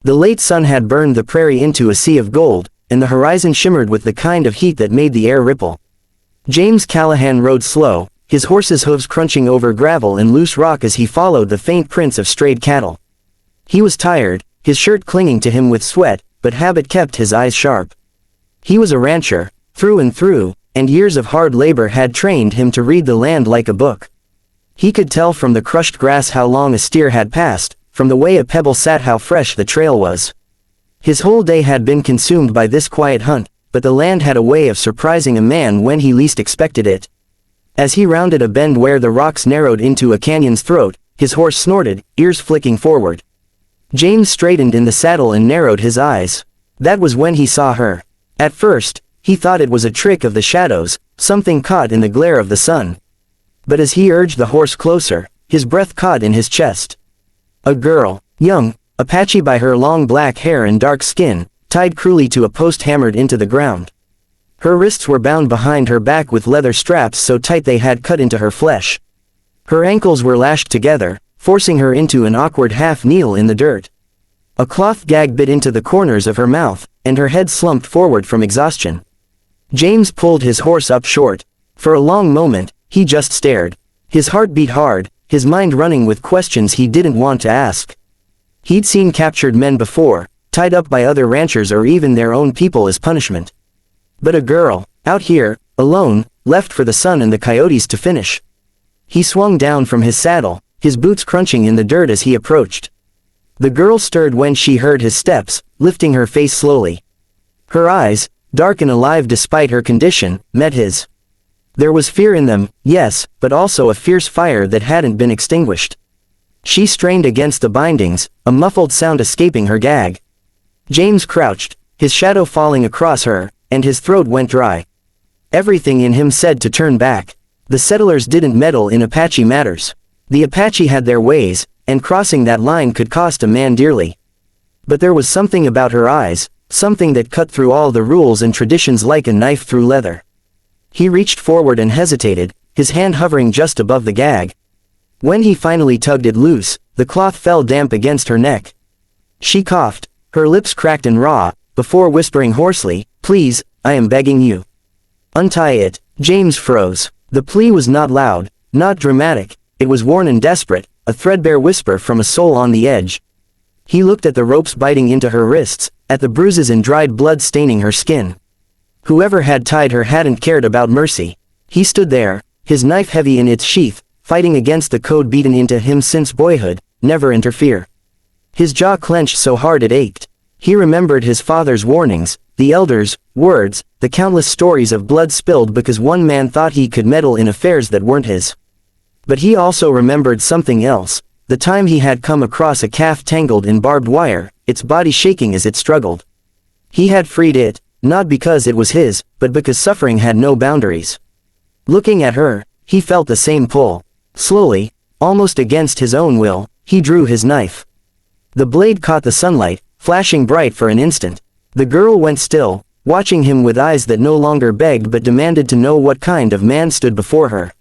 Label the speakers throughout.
Speaker 1: The late sun had burned the prairie into a sea of gold, and the horizon shimmered with the kind of heat that made the air ripple. James Callahan rode slow, his horse's hooves crunching over gravel and loose rock as he followed the faint prints of strayed cattle. He was tired, his shirt clinging to him with sweat, but habit kept his eyes sharp. He was a rancher, through and through, and years of hard labor had trained him to read the land like a book. He could tell from the crushed grass how long a steer had passed, from the way a pebble sat how fresh the trail was. His whole day had been consumed by this quiet hunt, but the land had a way of surprising a man when he least expected it. As he rounded a bend where the rocks narrowed into a canyon's throat, his horse snorted, ears flicking forward. James straightened in the saddle and narrowed his eyes. That was when he saw her. At first, he thought it was a trick of the shadows, something caught in the glare of the sun. But as he urged the horse closer, his breath caught in his chest. A girl, young, Apache by her long black hair and dark skin, tied cruelly to a post hammered into the ground. Her wrists were bound behind her back with leather straps so tight they had cut into her flesh. Her ankles were lashed together, forcing her into an awkward half-kneel in the dirt. A cloth gag bit into the corners of her mouth, and her head slumped forward from exhaustion. James pulled his horse up short. For a long moment, he just stared. His heart beat hard, his mind running with questions he didn't want to ask. He'd seen captured men before, tied up by other ranchers or even their own people as punishment. But a girl, out here, alone, left for the sun and the coyotes to finish. He swung down from his saddle, his boots crunching in the dirt as he approached. The girl stirred when she heard his steps, lifting her face slowly. Her eyes, dark and alive despite her condition, met his. There was fear in them, yes, but also a fierce fire that hadn't been extinguished. She strained against the bindings, a muffled sound escaping her gag. James crouched, his shadow falling across her, and his throat went dry. Everything in him said to turn back. The settlers didn't meddle in Apache matters. The Apache had their ways, and crossing that line could cost a man dearly. But there was something about her eyes, something that cut through all the rules and traditions like a knife through leather. He reached forward and hesitated, his hand hovering just above the gag. When he finally tugged it loose, the cloth fell damp against her neck. She coughed, her lips cracked and raw, before whispering hoarsely, "Please, I am begging you. Untie it." James froze. The plea was not loud, not dramatic, it was worn and desperate, a threadbare whisper from a soul on the edge. He looked at the ropes biting into her wrists, at the bruises and dried blood staining her skin. Whoever had tied her hadn't cared about mercy. He stood there, his knife heavy in its sheath, fighting against the code beaten into him since boyhood, never interfere. His jaw clenched so hard it ached. He remembered his father's warnings, the elders' words, the countless stories of blood spilled because one man thought he could meddle in affairs that weren't his. But he also remembered something else, the time he had come across a calf tangled in barbed wire, its body shaking as it struggled. He had freed it, not because it was his, but because suffering had no boundaries. Looking at her, he felt the same pull. Slowly, almost against his own will, he drew his knife. The blade caught the sunlight, flashing bright for an instant. The girl went still, watching him with eyes that no longer begged but demanded to know what kind of man stood before her.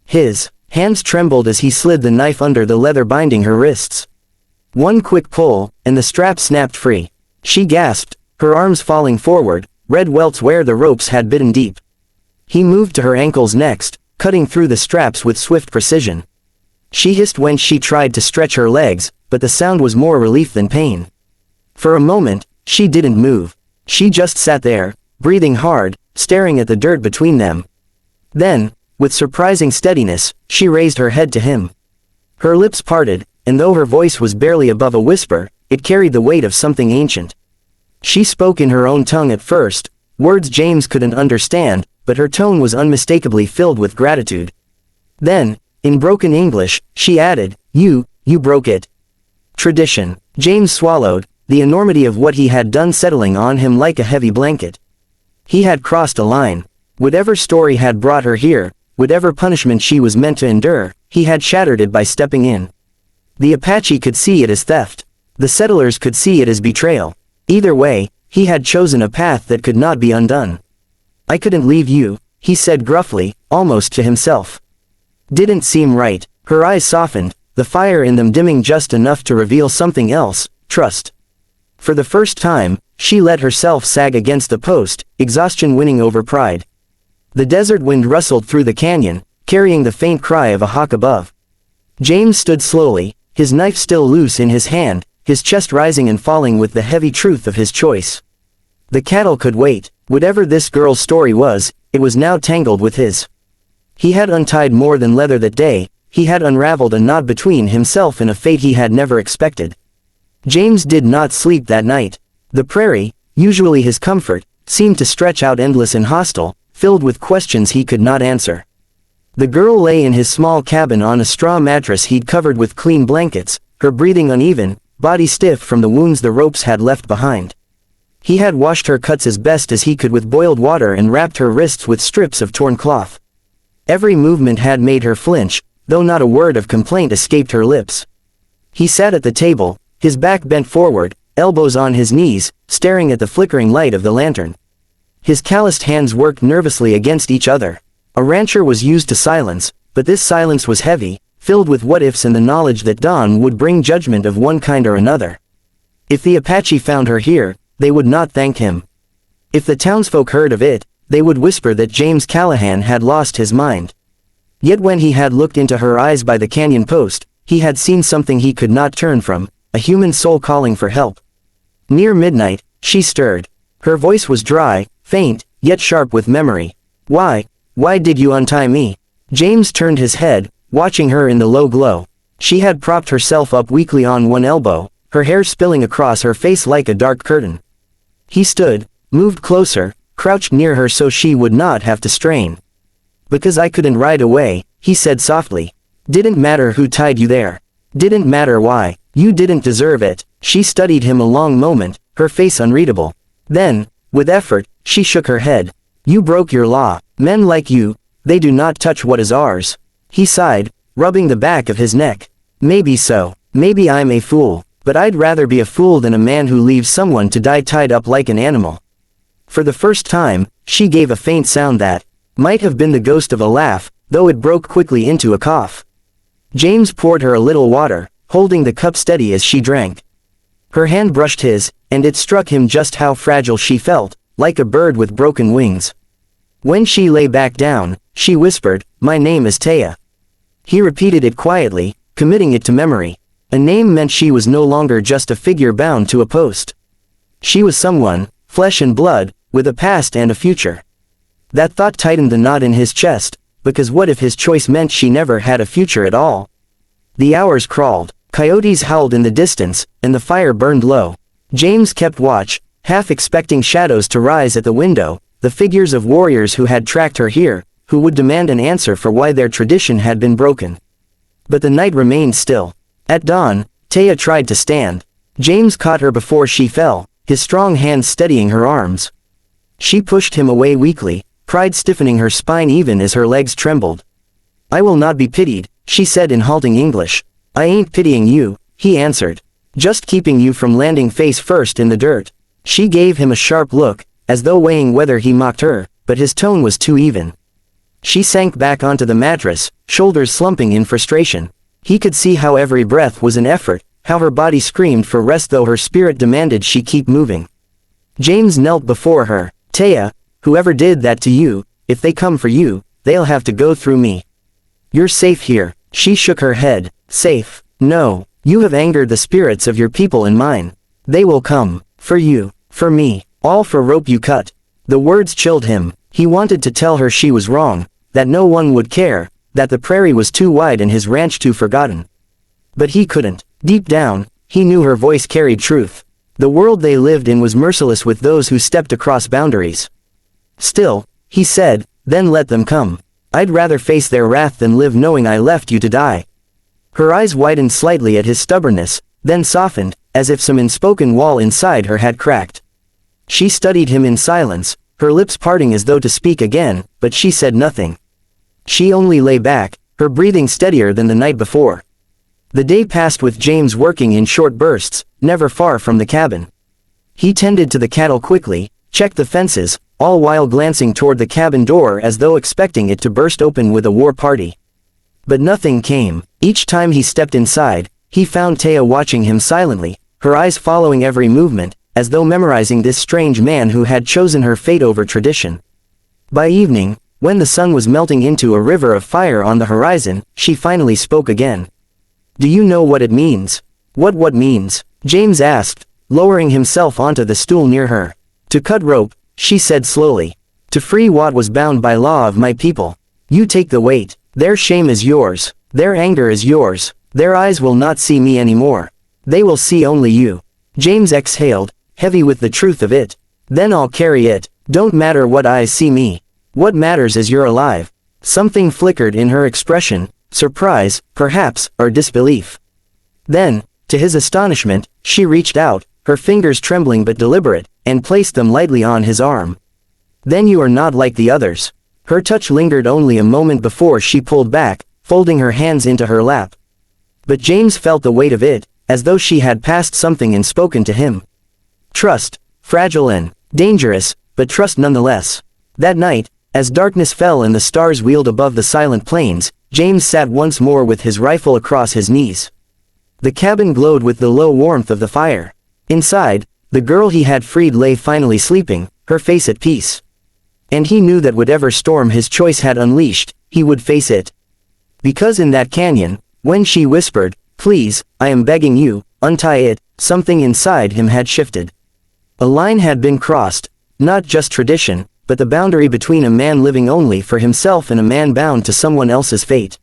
Speaker 1: His hands trembled as he slid the knife under the leather binding her wrists. One quick pull, and the strap snapped free. She gasped, her arms falling forward, red welts where the ropes had bitten deep. He moved to her ankles next, cutting through the straps with swift precision. She hissed when she tried to stretch her legs, but the sound was more relief than pain. For a moment, she didn't move. She just sat there, breathing hard, staring at the dirt between them. Then, with surprising steadiness, she raised her head to him. Her lips parted, and though her voice was barely above a whisper, it carried the weight of something ancient. She spoke in her own tongue at first, words James couldn't understand, but her tone was unmistakably filled with gratitude. Then, in broken English, she added, You broke it." Tradition. James swallowed, the enormity of what he had done settling on him like a heavy blanket. He had crossed a line. Whatever story had brought her here, whatever punishment she was meant to endure, he had shattered it by stepping in. The Apache could see it as theft. The settlers could see it as betrayal. Either way, he had chosen a path that could not be undone. "I couldn't leave you," he said gruffly, almost to himself. Didn't seem right. Her eyes softened, the fire in them dimming just enough to reveal something else, trust. For the first time, she let herself sag against the post, exhaustion winning over pride. The desert wind rustled through the canyon, carrying the faint cry of a hawk above. James stood slowly, his knife still loose in his hand, his chest rising and falling with the heavy truth of his choice. The cattle could wait. Whatever this girl's story was, it was now tangled with his. He had untied more than leather that day, he had unraveled a knot between himself and a fate he had never expected. James did not sleep that night. The prairie, usually his comfort, seemed to stretch out endless and hostile, filled with questions he could not answer. The girl lay in his small cabin on a straw mattress he'd covered with clean blankets, her breathing uneven, body stiff from the wounds the ropes had left behind. He had washed her cuts as best as he could with boiled water and wrapped her wrists with strips of torn cloth. Every movement had made her flinch, though not a word of complaint escaped her lips. He sat at the table, his back bent forward, elbows on his knees, staring at the flickering light of the lantern. His calloused hands worked nervously against each other. A rancher was used to silence, but this silence was heavy, filled with what-ifs and the knowledge that dawn would bring judgment of one kind or another. If the Apache found her here, they would not thank him. If the townsfolk heard of it, they would whisper that James Callahan had lost his mind. Yet when he had looked into her eyes by the canyon post, he had seen something he could not turn from, a human soul calling for help. Near midnight, she stirred. Her voice was dry, faint, yet sharp with memory. Why did you untie me? James turned his head, watching her in the low glow. She had propped herself up weakly on one elbow, her hair spilling across her face like a dark curtain. He stood, moved closer, crouched near her so she would not have to strain. Because I couldn't ride away, he said softly. Didn't matter who tied you there. Didn't matter why. You didn't deserve it. She studied him a long moment, her face unreadable. Then, with effort, she shook her head. You broke your law. Men like you, they do not touch what is ours. He sighed, rubbing the back of his neck. Maybe so. Maybe I'm a fool. But I'd rather be a fool than a man who leaves someone to die tied up like an animal. For the first time, she gave a faint sound that might have been the ghost of a laugh, though it broke quickly into a cough. James poured her a little water, holding the cup steady as she drank. Her hand brushed his, and it struck him just how fragile she felt, like a bird with broken wings. When she lay back down, she whispered, "My name is Taya." He repeated it quietly, committing it to memory. A name meant she was no longer just a figure bound to a post. She was someone, flesh and blood, with a past and a future. That thought tightened the knot in his chest, because what if his choice meant she never had a future at all? The hours crawled, coyotes howled in the distance, and the fire burned low. James kept watch, half expecting shadows to rise at the window, the figures of warriors who had tracked her here, who would demand an answer for why their tradition had been broken. But the night remained still. At dawn, Taya tried to stand. James caught her before she fell, his strong hands steadying her arms. She pushed him away weakly, pride stiffening her spine even as her legs trembled. "I will not be pitied," she said in halting English. "I ain't pitying you," he answered. "Just keeping you from landing face first in the dirt." She gave him a sharp look, as though weighing whether he mocked her, but his tone was too even. She sank back onto the mattress, shoulders slumping in frustration. He could see how every breath was an effort, how her body screamed for rest though her spirit demanded she keep moving. James knelt before her. "Taya, whoever did that to you, if they come for you, they'll have to go through me. You're safe here." She shook her head. "Safe? No. You have angered the spirits of your people and mine. They will come. For you. For me. All for rope you cut." The words chilled him. He wanted to tell her she was wrong, that no one would care, that the prairie was too wide and his ranch too forgotten. But he couldn't. Deep down, he knew her voice carried truth. The world they lived in was merciless with those who stepped across boundaries. "Still," he said, "then let them come. I'd rather face their wrath than live knowing I left you to die." Her eyes widened slightly at his stubbornness, then softened, as if some unspoken wall inside her had cracked. She studied him in silence, her lips parting as though to speak again, but she said nothing. She only lay back, her breathing steadier than the night before. The day passed with James working in short bursts, never far from the cabin. He tended to the cattle quickly, checked the fences, all while glancing toward the cabin door as though expecting it to burst open with a war party. But nothing came. Each time he stepped inside, he found Taya watching him silently, her eyes following every movement, as though memorizing this strange man who had chosen her fate over tradition. By evening, when the sun was melting into a river of fire on the horizon, she finally spoke again. "Do you know what it means?" What means?" James asked, lowering himself onto the stool near her. "To cut rope," she said slowly. "To free what was bound by law of my people. You take the weight. Their shame is yours. Their anger is yours. Their eyes will not see me anymore. They will see only you." James exhaled, heavy with the truth of it. "Then I'll carry it. Don't matter what eyes see me. What matters is you're alive." Something flickered in her expression, surprise, perhaps, or disbelief. Then, to his astonishment, she reached out, her fingers trembling but deliberate, and placed them lightly on his arm. "Then you are not like the others." Her touch lingered only a moment before she pulled back, folding her hands into her lap. But James felt the weight of it, as though she had passed something and spoken to him. Trust, fragile and dangerous, but trust nonetheless. That night, as darkness fell and the stars wheeled above the silent plains, James sat once more with his rifle across his knees. The cabin glowed with the low warmth of the fire. Inside, the girl he had freed lay finally sleeping, her face at peace. And he knew that whatever storm his choice had unleashed, he would face it. Because in that canyon, when she whispered, "Please, I am begging you, untie it," something inside him had shifted. A line had been crossed, not just tradition, but the boundary between a man living only for himself and a man bound to someone else's fate.